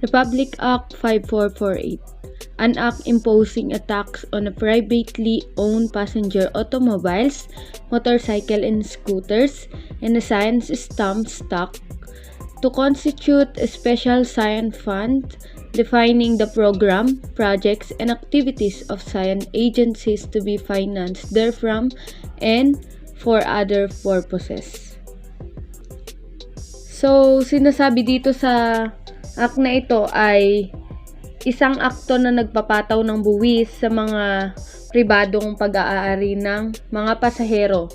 Republic Act 5448, an act imposing a tax on a privately owned passenger automobiles, motorcycle and scooters, and a science stamp stock to constitute a special science fund defining the program, projects, and activities of science agencies to be financed therefrom and for other purposes. So, sinasabi dito sa act na ito ay isang akto na nagpapataw ng buwis sa mga pribadong pag-aari ng mga pasahero.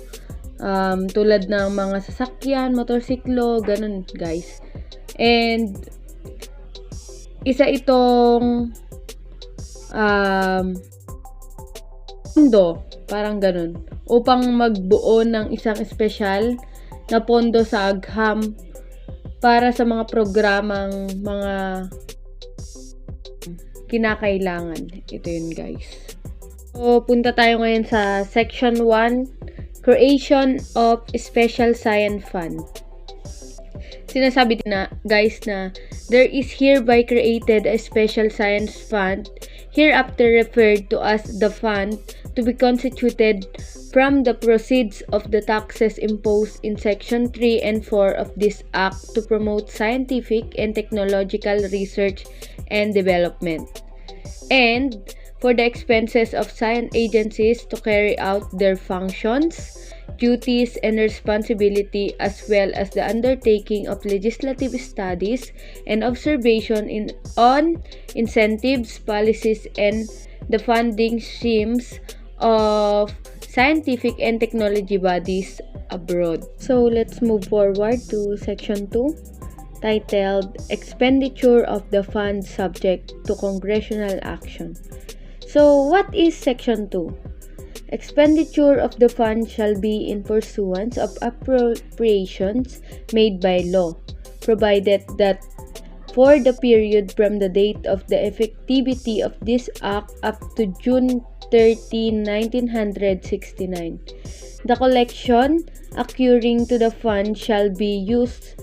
Tulad ng mga sasakyan, motorsiklo, ganun guys. And isa itong pondo, parang ganun, upang magbuo ng isang espesyal na pondo sa agham para sa mga programang mga kinakailangan. Ito yun guys. So, punta tayo ngayon sa Section 1, Creation of Special Science Fund. Sinasabi na guys na there is hereby created a special science fund, hereafter referred to as the fund, to be constituted from the proceeds of the taxes imposed in Section 3 and 4 of this Act to promote scientific and technological research and development, and for the expenses of science agencies to carry out their functions, duties, and responsibility, as well as the undertaking of legislative studies and observation on incentives, policies, and the funding schemes of scientific and technology bodies abroad. So let's move forward to Section 2, titled Expenditure of the Fund Subject to Congressional Action. So what is Section 2? Expenditure of the fund shall be in pursuance of appropriations made by law, provided that for the period from the date of the effectivity of this Act up to June 30, 1969, the collection accruing to the fund shall be used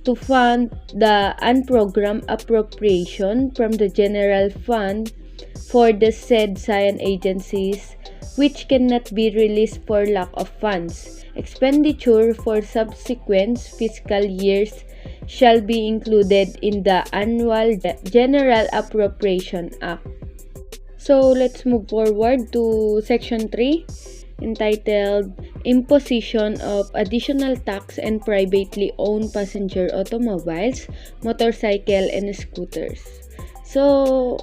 to fund the unprogrammed appropriation from the general fund for the said science agencies, which cannot be released for lack of funds. Expenditure for subsequent fiscal years shall be included in the annual General Appropriation Act. So let's move forward to Section 3, entitled Imposition of Additional Tax on Privately Owned Passenger Automobiles, Motorcycle, and Scooters. So,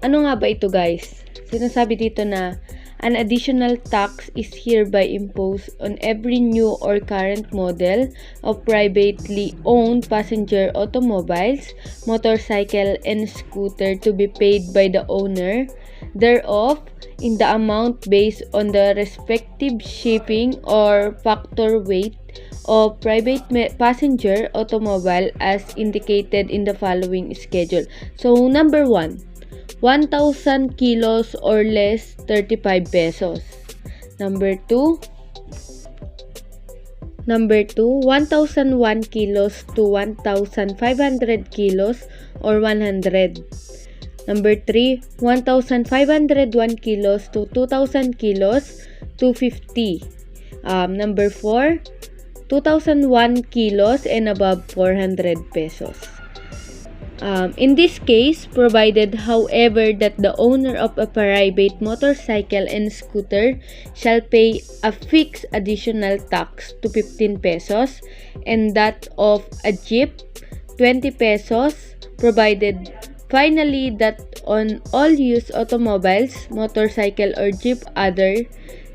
ano nga ba ito guys? Sinasabi dito na an additional tax is hereby imposed on every new or current model of privately owned passenger automobiles, motorcycle, and scooter to be paid by the owner thereof in the amount based on the respective shipping or factor weight of private passenger automobile as indicated in the following schedule. So, number 1, 1,000 kilos or less, 35 pesos. Number 2, 1,001 kilos to 1,500 kilos or 100. Number 3, 1,501 kilos to 2,000 kilos, 250. Number 4, 2,001 kilos and above, 400 pesos. In this case, provided however that the owner of a private motorcycle and scooter shall pay a fixed additional tax to 15 pesos and that of a jeep 20 pesos, provided finally that on all used automobiles, motorcycle or jeep other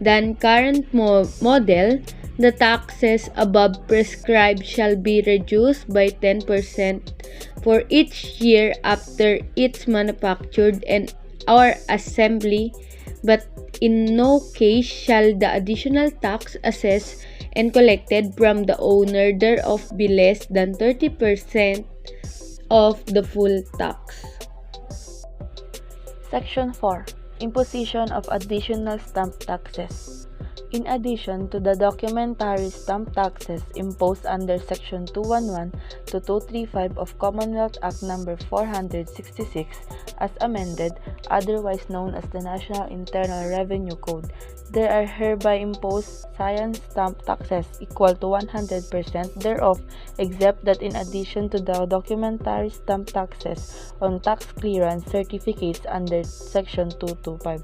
than current model, the taxes above prescribed shall be reduced by 10% for each year after its manufactured and or assembly, but in no case shall the additional tax assessed and collected from the owner thereof be less than 30% of the full tax. Section 4. Imposition of additional stamp taxes. In addition to the documentary stamp taxes imposed under Section 211 to 235 of Commonwealth Act No. 466 as amended, otherwise known as the National Internal Revenue Code, there are hereby imposed science stamp taxes equal to 100% thereof, except that in addition to the documentary stamp taxes on tax clearance certificates under Section 225.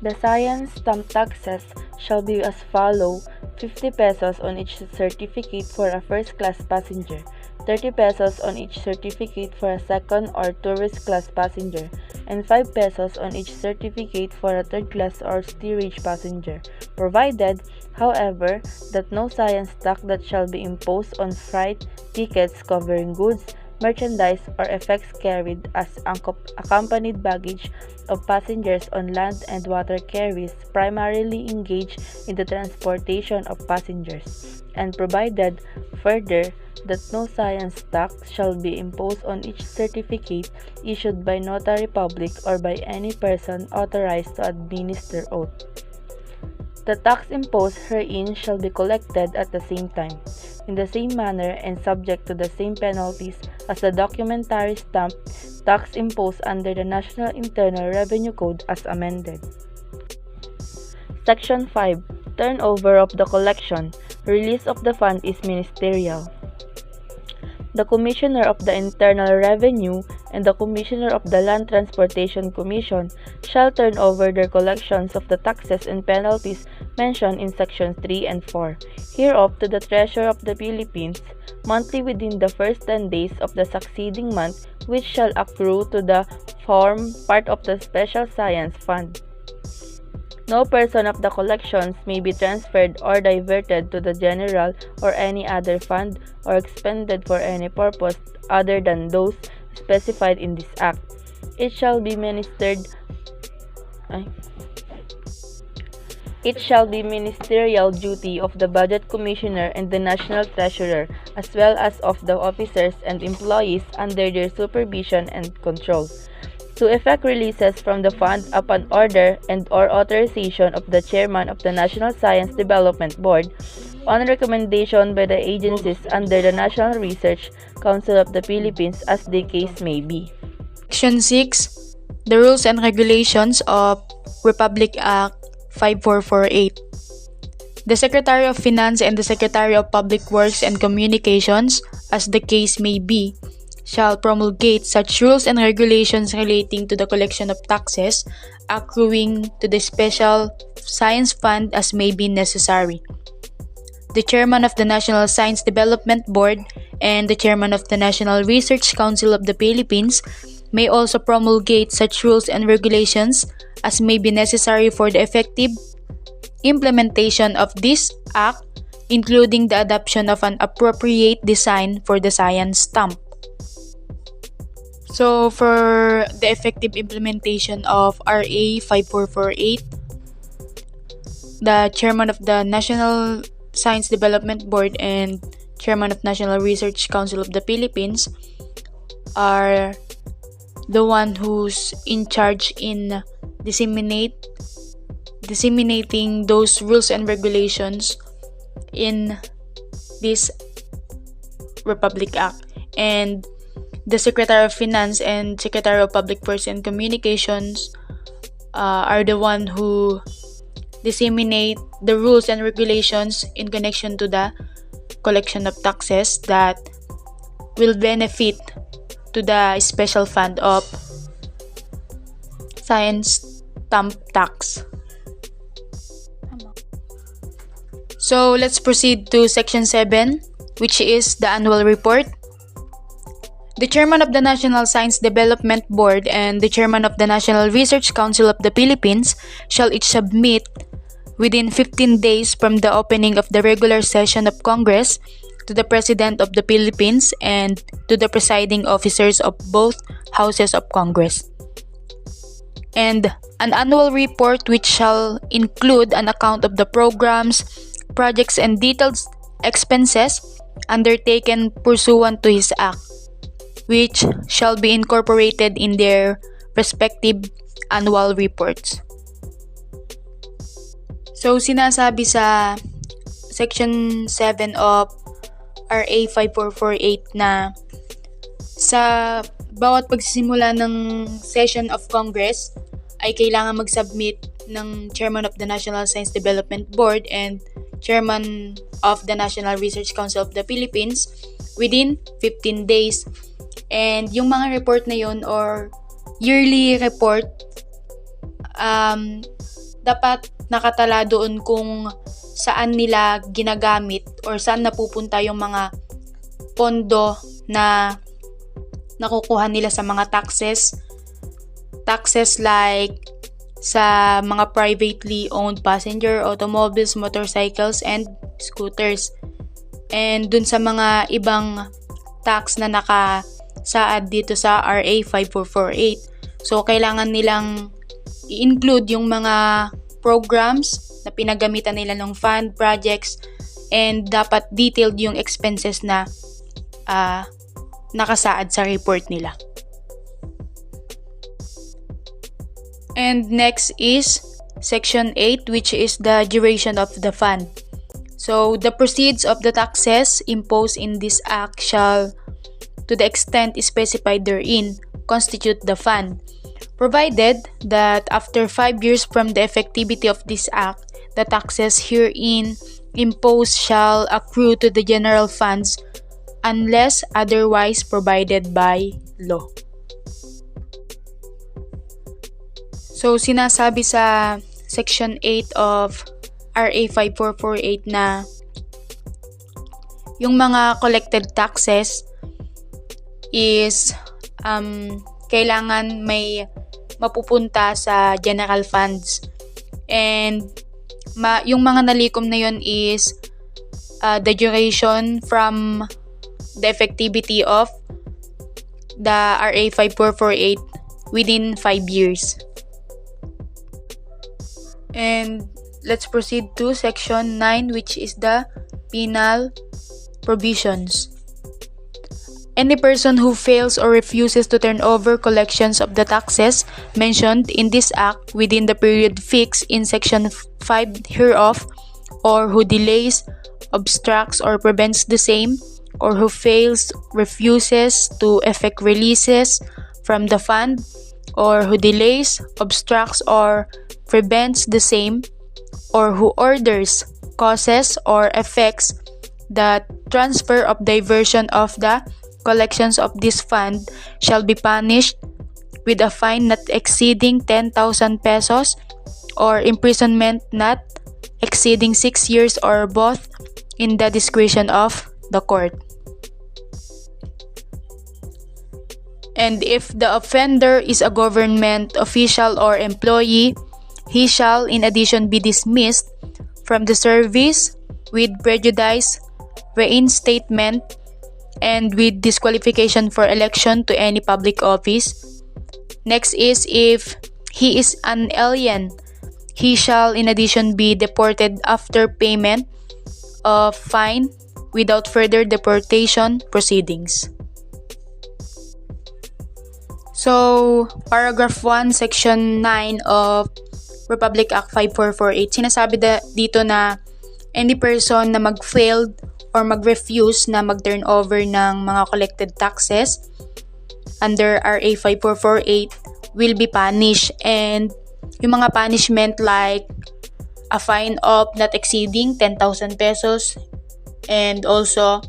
The science stamp taxes shall be as follow: 50 pesos on each certificate for a first-class passenger, 30 pesos on each certificate for a second or tourist class passenger, and 5 pesos on each certificate for a third class or steerage passenger, provided, however, that no science tax that shall be imposed on freight tickets covering goods, merchandise, or effects carried as accompanied baggage of passengers on land and water carriers primarily engaged in the transportation of passengers, and provided, further, that no science tax shall be imposed on each certificate issued by notary public or by any person authorized to administer oath. The tax imposed herein shall be collected at the same time, in the same manner, and subject to the same penalties as the documentary stamp tax imposed under the National Internal Revenue Code as amended. Section 5. Turnover of the collection. Release of the fund is ministerial. The Commissioner of the Internal Revenue and the Commissioner of the Land Transportation Commission shall turn over their collections of the taxes and penalties mentioned in Sections 3 and 4 hereof to the Treasurer of the Philippines monthly within the first 10 days of the succeeding month, which shall accrue to the form part of the Special Science Fund. No person of the collections may be transferred or diverted to the general or any other fund or expended for any purpose other than those specified in this act. It shall be ministerial duty of the Budget Commissioner and the National Treasurer, as well as of the officers and employees under their supervision and control, to effect releases from the fund upon order and/or authorization of the Chairman of the National Science Development Board, on recommendation by the agencies under the National Research Council of the Philippines as the case may be. Section 6. The Rules and Regulations of Republic Act 5448. The Secretary of Finance and the Secretary of Public Works and Communications, as the case may be, shall promulgate such rules and regulations relating to the collection of taxes accruing to the Special Science Fund as may be necessary. The Chairman of the National Science Development Board and the Chairman of the National Research Council of the Philippines may also promulgate such rules and regulations as may be necessary for the effective implementation of this act, including the adoption of an appropriate design for the science stamp. So, for the effective implementation of RA 5448, the Chairman of the National Science Development Board and Chairman of National Research Council of the Philippines are the one who's in charge in disseminating those rules and regulations in this Republic Act, and the Secretary of Finance and Secretary of Public Works and Communications are the one who disseminate the rules and regulations in connection to the collection of taxes that will benefit to the special fund of science stamp tax. So let's proceed to Section 7, which is the annual report. The Chairman of the National Science Development Board and the Chairman of the National Research Council of the Philippines shall each submit within 15 days from the opening of the regular session of Congress to the President of the Philippines and to the presiding officers of both houses of Congress, and an annual report which shall include an account of the programs, projects, and detailed expenses undertaken pursuant to his act, which shall be incorporated in their respective annual reports. So, sinasabi sa Section 7 of RA 5448 na sa bawat pagsisimula ng session of Congress ay kailangan mag-submit ng Chairman of the National Science Development Board and Chairman of the National Research Council of the Philippines within 15 days. And yung mga report na yun or yearly report, dapat nakatala doon kung saan nila ginagamit or saan napupunta yung mga pondo na nakukuha nila sa mga taxes like sa mga privately owned passenger automobiles, motorcycles, and scooters. And dun sa mga ibang tax na nakasaad dito sa RA 5448. So, kailangan nilang i-include yung mga programs na pinagamitan nila ng fund, projects, and dapat detailed yung expenses na nakasaad sa report nila. And next is Section 8, which is the duration of the fund. So, the proceeds of the taxes imposed in this act shall, to the extent specified therein, constitute the fund, provided that after 5 years from the effectivity of this act, the taxes herein imposed shall accrue to the general funds unless otherwise provided by law. So, sinasabi sa Section 8 of RA 5448 na yung mga collected taxes is kailangan may mapupunta sa general funds. And yung mga nalikom na yun is the duration from the effectivity of the RA 5448 within 5 years. And let's proceed to Section 9, which is the penal provisions. Any person who fails or refuses to turn over collections of the taxes mentioned in this act within the period fixed in Section 5 hereof, or who delays, obstructs, or prevents the same, or who fails, refuses to effect releases from the fund, or who delays, obstructs, or prevents the same, or who orders, causes, or effects the transfer of diversion of the collections of this fund shall be punished with a fine not exceeding 10,000 pesos or imprisonment not exceeding 6 years or both in the discretion of the court. And if the offender is a government official or employee, he shall in addition be dismissed from the service with prejudice, reinstatement, and with disqualification for election to any public office. Next is if he is an alien, he shall in addition be deported after payment of fine without further deportation proceedings. So, paragraph 1, section 9 of Republic Act 5448, sinasabi dito na any person na mag-failed or mag-refuse na mag-turn over ng mga collected taxes under RA 5448 will be punished, and yung mga punishment like a fine of not exceeding 10,000 pesos, and also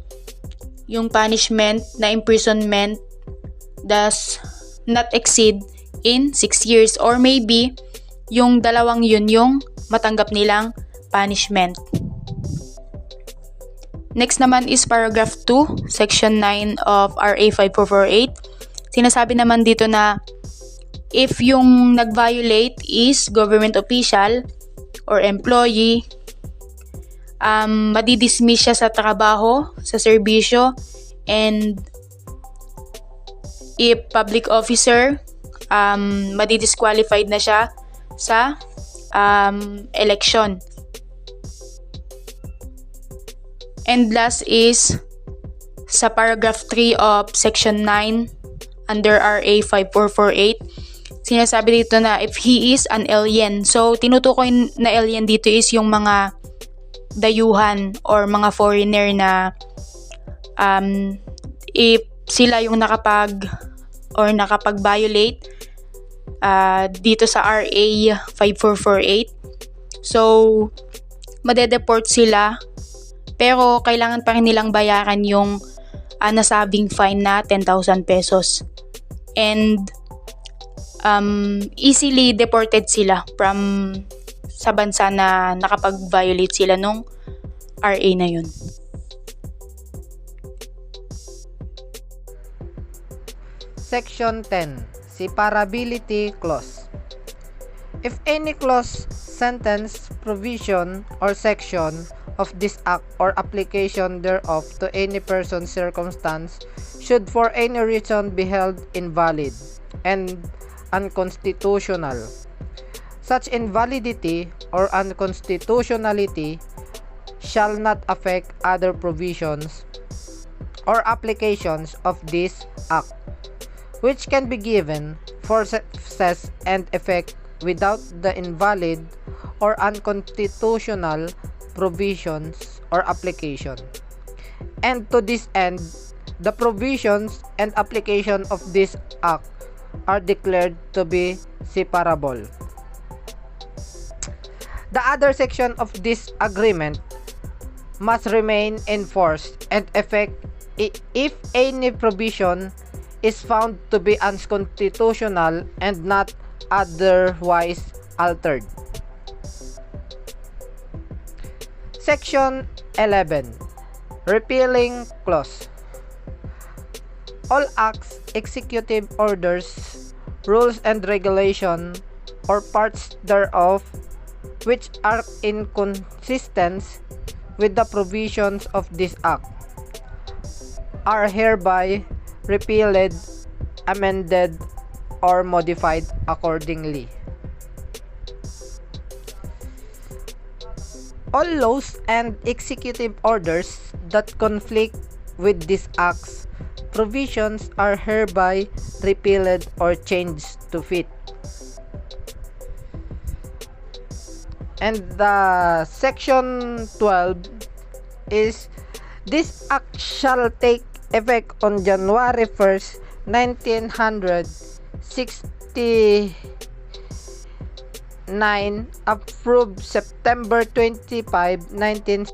yung punishment na imprisonment does not exceed in 6 years, or maybe yung dalawang yun yung matanggap nilang punishment. Next naman is paragraph 2, section 9 of RA 5448. Sinasabi naman dito na if yung nag-violate is government official or employee, madidismiss siya sa trabaho, sa serbisyo, and if public officer, madidisqualified na siya sa election. And last is sa paragraph 3 of section 9 under RA 5448, sinasabi dito na if he is an alien. So, tinutukoy na alien dito is yung mga dayuhan or mga foreigner na if sila yung nakapag-violate dito sa RA 5448. So, madedeport sila, pero kailangan pa rin nilang bayaran yung nasabing fine na 10,000 pesos. And easily deported sila from sa bansa na nakapag-violate sila nung RA na yun. Section 10. Separability Clause. If any clause, sentence, provision, or section of this act or application thereof to any person circumstance should for any reason be held invalid and unconstitutional, such invalidity or unconstitutionality shall not affect other provisions or applications of this act, which can be given force and effect without the invalid or unconstitutional provisions or application. And to this end, the provisions and application of this act are declared to be separable. The other section of this agreement must remain in force and effect if any provision is found to be unconstitutional and not otherwise altered. Section 11. Repealing Clause. All acts, executive orders, rules and regulations, or parts thereof, which are inconsistent with the provisions of this act, are hereby repealed, amended, or modified accordingly. All laws and executive orders that conflict with these acts, provisions are hereby repealed or changed to fit. And the section 12 is, this act shall take effect on January 1st, 1969, approved September 25, 19